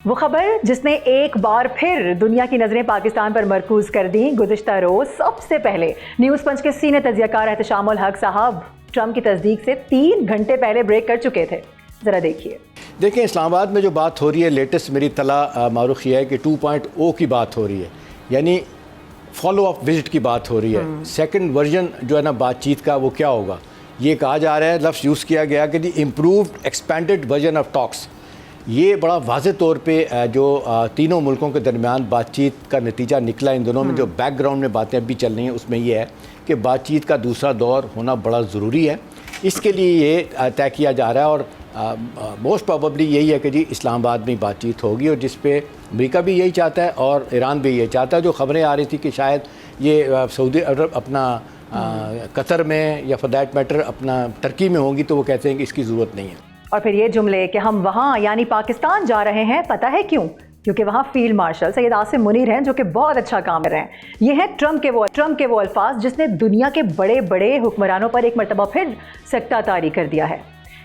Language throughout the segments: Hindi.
वो खबर जिसने एक बार फिर दुनिया की नजरें पाकिस्तान पर मरकूज कर दी। गुज़िश्ता रोज सबसे पहले न्यूज़ पंच के सीनियर तज्ज़ियाकार एहतशामुल हक साहब ट्रंप की तस्दीक से 3 घंटे पहले ब्रेक कर चुके थे। ज़रा देखिए। देखें, इस्लामाबाद में जो बात हो रही है, लेटेस्ट मेरी तला मारूख ये है कि 2.0 की बात हो रही है, यानी फॉलो अप विजिट की बात हो रही है। सेकंड वर्जन जो है ना बातचीत का, वो क्या होगा, ये कहा जा रहा है, लफ्ज़ यूज़ किया गया कि the improved expanded version of talks. ये बड़ा वाज़े तौर पे जो तीनों मुल्कों के दरमियान बातचीत का नतीजा निकला, इन दोनों में जो बैकग्राउंड में बातें अभी चल रही हैं उसमें यह है कि बातचीत का दूसरा दौर होना बड़ा ज़रूरी है। इसके लिए ये तय किया जा रहा है और मोस्ट प्रोबेबली यही है कि जी इस्लामाबाद में बातचीत होगी, और जिस पे अमेरिका भी यही चाहता है और ईरान भी यही चाहता है। जो खबरें आ रही थी कि शायद ये सऊदी अरब अपना कतर में या फॉर दैट मैटर अपना टर्की में होंगी, तो वो कहते हैं कि इसकी ज़रूरत नहीं है। और फिर ये जुमले कि हम वहाँ यानी पाकिस्तान जा रहे हैं, पता है क्यों? क्योंकि वहाँ फील्ड मार्शल सैयद आसिम मुनीर हैं जो कि बहुत अच्छा काम कर रहे हैं। ये हैं ट्रंप के वो अल्फाज जिसने दुनिया के बड़े बड़े हुक्मरानों पर एक मरतबा फिर सख्ता तारी कर दिया है।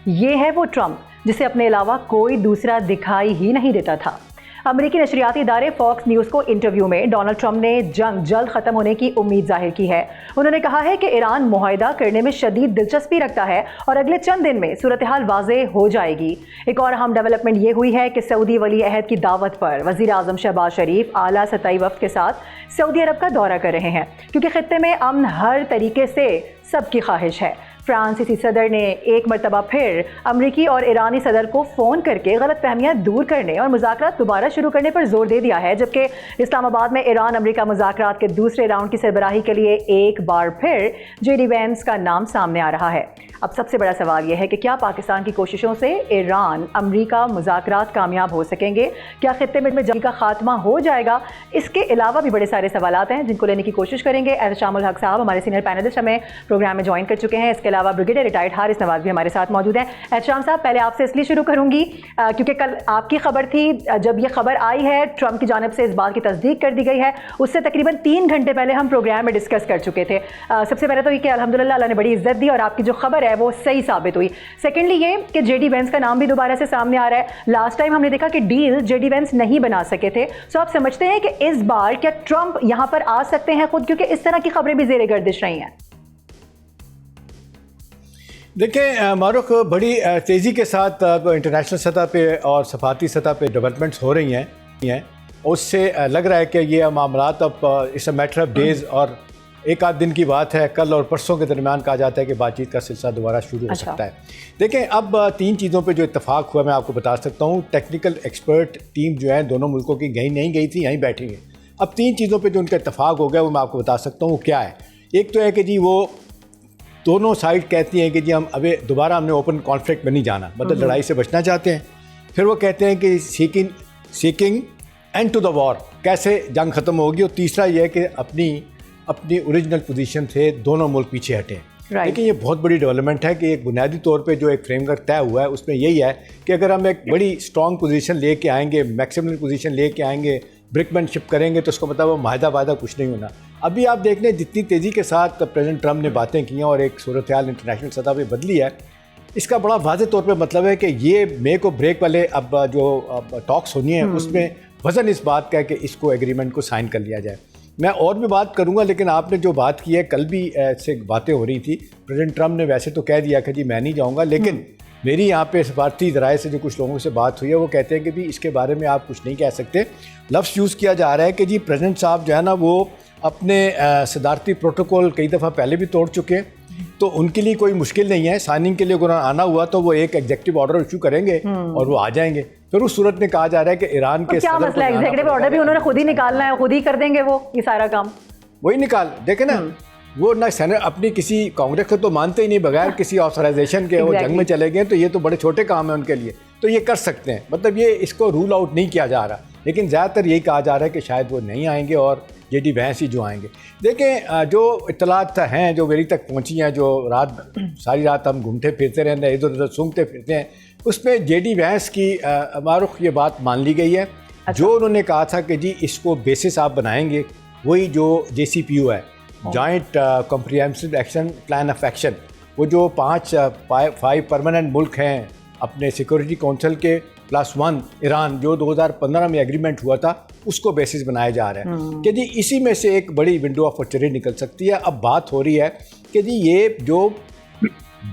ये है वो ट्रंप जिसे अपने अलावा कोई दूसरा दिखाई ही नहीं देता था। अमेरिकी नशरियाती इदारे फॉक्स न्यूज़ को इंटरव्यू में डोनाल्ड ट्रंप ने जंग जल्द ख़त्म होने की उम्मीद जाहिर की है। उन्होंने कहा है कि ईरान मुआहिदा करने में शदीद दिलचस्पी रखता है और अगले चंद दिन में सूरत हाल वाज़ेह हो जाएगी। एक और अहम डेवलपमेंट ये हुई है कि सऊदी वली अहद की दावत पर वज़ीर आज़म शहबाज शरीफ आला सतही वफ़द के साथ सऊदी अरब का दौरा कर रहे हैं, क्योंकि खित्ते में अमन हर तरीके से सबकी ख्वाहिश है। फ्रांसीसी सदर ने एक मरतबा फिर अमरीकी और ईरानी सदर को फ़ोन करके गलत फहमियाँ दूर करने और मुज़ाकरात दोबारा शुरू करने पर जोर दे दिया है, जबकि इस्लामाबाद में ईरान अमरीका मुज़ाकरात के दूसरे राउंड की सरबराही के लिए एक बार फिर जेडी वेंस का नाम सामने आ रहा है। अब सबसे बड़ा सवाल यह है कि क्या पाकिस्तान की कोशिशों से ईरान अमरीका मुज़ाकरात कामयाब हो सकेंगे? क्या खित्ते में जंग का खात्मा हो जाएगा? इसके अलावा भी बड़े सारे सवालात हैं जिनको लेने की कोशिश करेंगे। एहतशामुल हक साहब हमारे सीनियर पैनलिस्ट हमें प्रोग्राम में ज्वाइन कर चुके हैं। इसके अलावा ब्रिगेडियर रिटायर्ड हारिस नवाज भी हमारे साथ मौजूद हैं। एहतशाम साहब, पहले आपसे इसलिए शुरू करूंगी क्योंकि कल आपकी खबर थी, जब ये खबर आई है ट्रंप की जानिब से इस बात की तस्दीक कर दी गई है, उससे तकरीबन 3 घंटे पहले हम प्रोग्राम में डिस्कस कर चुके थे। सबसे पहले तो ये कि अल्हम्दुलिल्लाह अल्लाह ने बड़ी इज्जत दी और आपकी जो खबर है वो सही साबित हुई। सेकेंडली ये कि जेडी वेंस का नाम भी दोबारा से सामने आ रहा है। लास्ट टाइम हमने देखा कि डील जेडी वेंस नहीं बना सके थे। सो आप समझते हैं कि इस बार क्या ट्रंप यहां पर आ सकते हैं खुद, क्योंकि इस तरह की खबरें भी जेरे गर्दिश रही हैं? देखें मारूख, बड़ी तेज़ी के साथ इंटरनेशनल सतह पे और सफारती सतह पे डेवलपमेंट्स हो रही हैं। उससे लग रहा है कि ये मामलात अब it's a matter of days और एक आध दिन की बात है। कल और परसों के दरमियान कहा जाता है कि बातचीत का सिलसिला दोबारा शुरू हो सकता है। देखें, अब 3 चीज़ों पे जो इत्तेफाक हुआ मैं आपको बता सकता हूँ। टेक्निकल एक्सपर्ट टीम जो है दोनों मुल्कों की नहीं गई थी, यहीं बैठी है। अब 3 चीज़ों पे जो उनका इत्तेफाक हो गया वो मैं आपको बता सकता हूँ क्या है। एक तो है कि जी वो दोनों साइड कहती हैं कि जी हम अभी दोबारा हमने ओपन कॉन्फ्लिक्ट में नहीं जाना, मतलब लड़ाई से बचना चाहते हैं। फिर वो कहते हैं कि seeking end to the war, कैसे जंग ख़त्म होगी। और तीसरा ये है कि अपनी ओरिजिनल पोजीशन से दोनों मुल्क पीछे हटें। लेकिन ये बहुत बड़ी डेवलपमेंट है कि एक बुनियादी तौर पे जो एक फ्रेमवर्क तय हुआ है उसमें यही है कि अगर हम एक बड़ी स्ट्रॉन्ग पोजीशन लेके आएंगे, मैक्सिमम पोजीशन लेके आएंगे, ब्रिकमैनशिप करेंगे, तो उसका मतलब वादा कुछ नहीं होना। अभी आप देख लें जितनी तेज़ी के साथ प्रेसिडेंट ट्रंप ने बातें की हैं और एक सूरत हाल इंटरनेशनल सतह पर बदली है, इसका बड़ा वाज़े तौर पर मतलब है कि ये मेक और ब्रेक वाले अब जो टॉक्स होनी है उसमें वज़न इस बात का है कि इसको एग्रीमेंट को साइन कर लिया जाए। मैं और भी बात करूंगा, लेकिन आपने जो बात की है, कल भी से बातें हो रही थी। प्रेसिडेंट ट्रंप ने वैसे तो कह दिया कि जी मैं नहीं जाऊंगा, लेकिन मेरी यहाँ पे सफारती ज़राए से जो कुछ लोगों से बात हुई है वो कहते हैं कि भी इसके बारे में आप कुछ नहीं कह सकते। लफ्ज़ यूज़ किया जा रहा है कि जी प्रेसिडेंट साहब जो है ना वो अपने सदारती प्रोटोकॉल कई दफ़ा पहले भी तोड़ चुके हैं, तो उनके लिए कोई मुश्किल नहीं है। साइनिंग के लिए अगर आना हुआ तो वो एक एग्जीक्यूटिव ऑर्डर इशू करेंगे और वो आ जाएंगे। फिर उस सूरत में कहा जा रहा है कि ईरान के क्या मसला है, एग्जीक्यूटिव ऑर्डर भी उन्होंने खुद ही निकालना है, खुद ही कर देंगे वो ये सारा काम। वही निकाल देखे ना, वो ना सेनेट अपनी किसी कांग्रेस को तो मानते ही नहीं, बगैर किसी ऑथराइजेशन के वो जंग में चले गए, तो ये तो बड़े छोटे काम है उनके लिए, तो ये कर सकते हैं। मतलब ये इसको रूल आउट नहीं किया जा रहा, लेकिन ज़्यादातर यही कहा जा रहा है कि शायद वो नहीं आएंगे और जेडी वेंस ही जो आएंगे। देखें, जो इत्तलात हैं जो मेरी तक पहुंची हैं, जो सारी रात हम घूमते फिरते रहते हैं, इधर उधर सूंघते फिरते हैं, उसमें जेडी वेंस की मारूख ये बात मान ली गई है। जो उन्होंने कहा था कि जी इसको बेसिस आप बनाएंगे, वही जो JCPO है, joint comprehensive action plan of action, वो जो 5 परमानेंट मुल्क हैं अपने सिक्योरिटी काउंसिल के, +1 ईरान जो 2015 में एग्रीमेंट हुआ था उसको बेसिस बनाया जा रहा है कि जी इसी में से एक बड़ी विंडो ऑफ अपॉर्चुनिटी निकल सकती है। अब बात हो रही है कि जी ये जो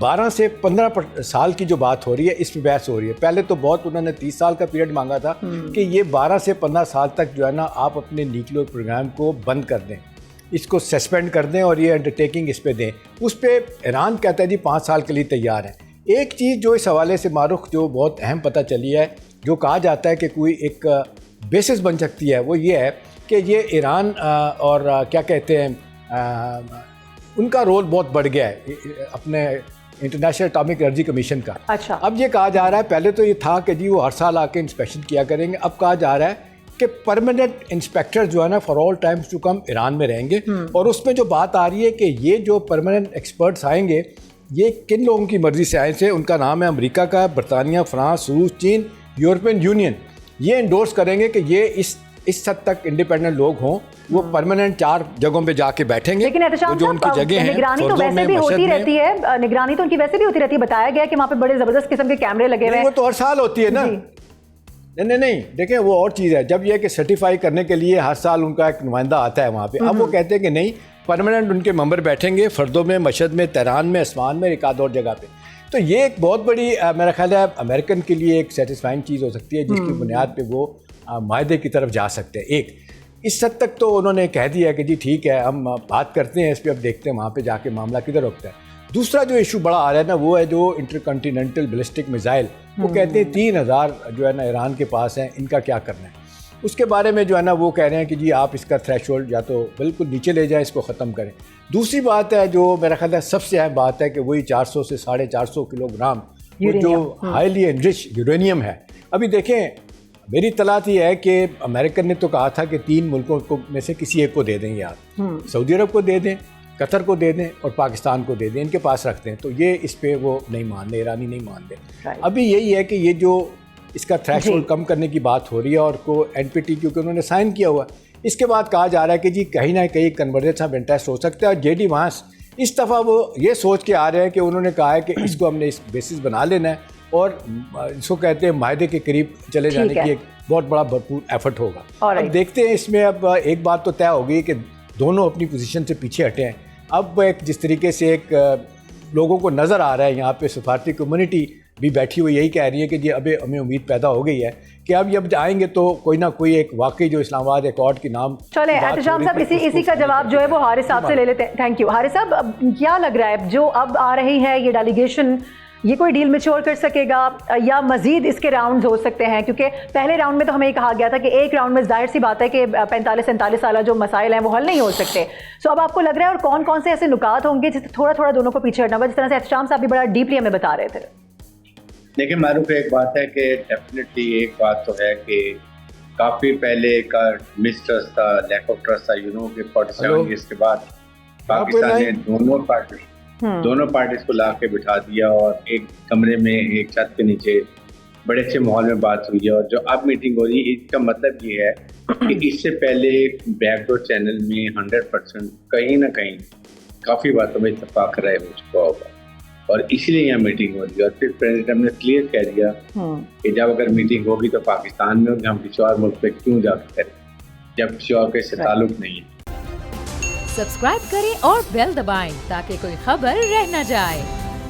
12 से 15 साल की जो बात हो रही है इस पर बहस हो रही है। पहले तो बहुत उन्होंने 30 साल का पीरियड मांगा था कि ये 12 से 15 साल तक जो है ना आप अपने न्यूक्लियर प्रोग्राम को बंद कर दें, इसको सस्पेंड कर दें और ये अंडरटेकिंग इस पे दें। उस पर ईरान कहता है जी 5 साल के लिए तैयार है। एक चीज़ जो इस हवाले से मारूख जो बहुत अहम पता चली है, जो कहा जाता है कि कोई एक बेसिस बन सकती है, वो ये है कि ये ईरान और क्या कहते हैं उनका रोल बहुत बढ़ गया है अपने इंटरनेशनल एटॉमिक एनर्जी कमीशन का। अच्छा। अब ये कहा जा रहा है, पहले तो ये था कि जी वो हर साल आके इंस्पेक्शन किया करेंगे, अब कहा जा रहा है कि परमानेंट इंस्पेक्टर जो है ना for all times to come Iran में रहेंगे। और उसमें जो बात आ रही है कि ये जो परमानेंट एक्सपर्ट्स आएंगे ये किन लोगों की मर्जी से आए थे, उनका नाम है अमेरिका का, बरतानिया, फ्रांस, रूस, चीन, यूरोपियन यूनियन। ये इंडोर्स करेंगे कि ये इस हद तक इंडिपेंडेंट लोग हों, वो परमानेंट 4 जगहों पे जाके बैठेंगे। लेकिन एहतशाम जो उनकी जगह है निगरानी तो वैसे भी होती रहती है, निगरानी तो उनकी वैसे भी होती रहती है। बताया गया कि वहाँ पे बड़े जबरदस्त किस्म के कैमरे लगे हुए हैं। वो तो हर साल होती है ना। नहीं देखें वो और चीज़ है। जब ये कि सर्टिफाई करने के लिए हर साल उनका एक नुमाइंदा आता है वहाँ पे, अब वो कहते हैं कि नहीं परमानेंट उनके मेंबर बैठेंगे फर्दों में, मशहद में, तेहरान में, अस्मान में, एक आध और जगह पे। तो ये एक बहुत बड़ी मेरा ख्याल है अमेरिकन के लिए एक सेटिस्फाइंग चीज़ हो सकती है जिसकी बुनियाद पे वो मायदे की तरफ जा सकते हैं। एक इस हद तक तो उन्होंने कह दिया कि जी ठीक है हम बात करते हैं इस पर, अब देखते हैं वहाँ पे जाके मामला किधर रुकता है। दूसरा जो इशू बड़ा आ रहा है ना वो है जो इंटरकॉन्टिनेंटल बैलिस्टिक मिसाइल, वो कहते हैं 3000 जो है ना ईरान के पास हैं, इनका क्या करना है। उसके बारे में जो है ना वो कह रहे हैं कि जी आप इसका थ्रेशोल्ड या तो बिल्कुल नीचे ले जाएं, इसको ख़त्म करें। दूसरी बात है जो मेरा ख्याल है सबसे अहम बात है कि वही 400 से 450 किलोग्राम वो जो हाईली एनरिच यूरेनियम है। अभी देखें मेरी तलात ये है कि अमेरिकन ने तो कहा था कि 3 मुल्कों को में से किसी एक को दे दें यार, सऊदी अरब को दे दें, कतर को दे दें और पाकिस्तान को दे दें, इनके पास रखते हैं। तो ये इस पे वो नहीं मान रहे, ईरानी नहीं मान रहे। अभी यही है कि ये जो इसका थ्रेशोल्ड कम करने की बात हो रही है और को एनपीटी क्योंकि उन्होंने साइन किया हुआ, इसके बाद कहा जा रहा है कि जी कहीं ना कहीं कन्वर्जेंस ऑफ इंटरेस्ट हो सकता है। और जेडी वांस इस दफ़ा वो ये सोच के आ रहे हैं कि उन्होंने कहा है कि इसको हमने इस बेसिस बना लेना है और इसको कहते हैं मायदे के करीब चले जाने की एक बहुत बड़ा भरपूर एफर्ट होगा। अब देखते हैं इसमें। अब एक बात तो तय हो गई कि दोनों अपनी पोजीशन से पीछे हटे हैं। अब एक जिस तरीके से एक लोगों को नज़र आ रहा है, यहाँ पे सफारती कम्युनिटी भी बैठी हुई यही कह रही है कि जी अभी हमें उम्मीद पैदा हो गई है कि अब जब आएंगे तो कोई ना कोई एक वाकई जो इस्लामाबाद एकॉर्ड के नाम। चले एहतशाम साहब इसी का जवाब जो है वो हारिस साहब से ले लेते हैं। थैंक यू हारिस साहब, क्या लग रहा है जो अब आ रही है ये डेलीगेशन, ये कोई डील मैच्योर कर सकेगा या मजीद इसके राउंड्स हो सकते हैं? क्योंकि पहले राउंड में तो हमें कहा गया था कि एक राउंड में जाहिर सी बात है कि 45-47 साल जो मसाइल हैं वो हल नहीं हो सकते। सो अब आपको लग रहा है और कौन कौन से ऐसे नुकात होंगे जिससे थोड़ा थोड़ा दोनों को पीछे हटना होगा, जिस तरह से एहतशाम साहब भी बड़ा डीपली हमें बता रहे थे? देखिए मारूफ, एक बात है कि डेफिनेटली एक बात तो है कि काफ़ी पहले का मिसट्रस्ट था, लैक ऑफ ट्रस्ट था, यू नो कि 47 ईयर्स के बाद पाकिस्तान ने दोनों पार्टीज को ला के बिठा दिया और एक कमरे में एक छत के नीचे बड़े अच्छे माहौल में बात हुई है। और जो अब मीटिंग हो रही है इसका मतलब ये है कि इससे पहले बैकडोर चैनल में 100% कहीं ना कहीं काफ़ी बातों में इत्तेफाक राय हो चुका होगा और इसलिए यहाँ मीटिंग हो रही है। और फिर प्रेसिडेंट ने क्लियर कह दिया कि जब अगर मीटिंग होगी तो पाकिस्तान में होगी, हम किसी और मुल्क पे क्यों जाकर करें जब किसी और के से ताल्लुक नहीं है। सब्सक्राइब करें और बेल दबाएं ताकि कोई खबर रह न जाए।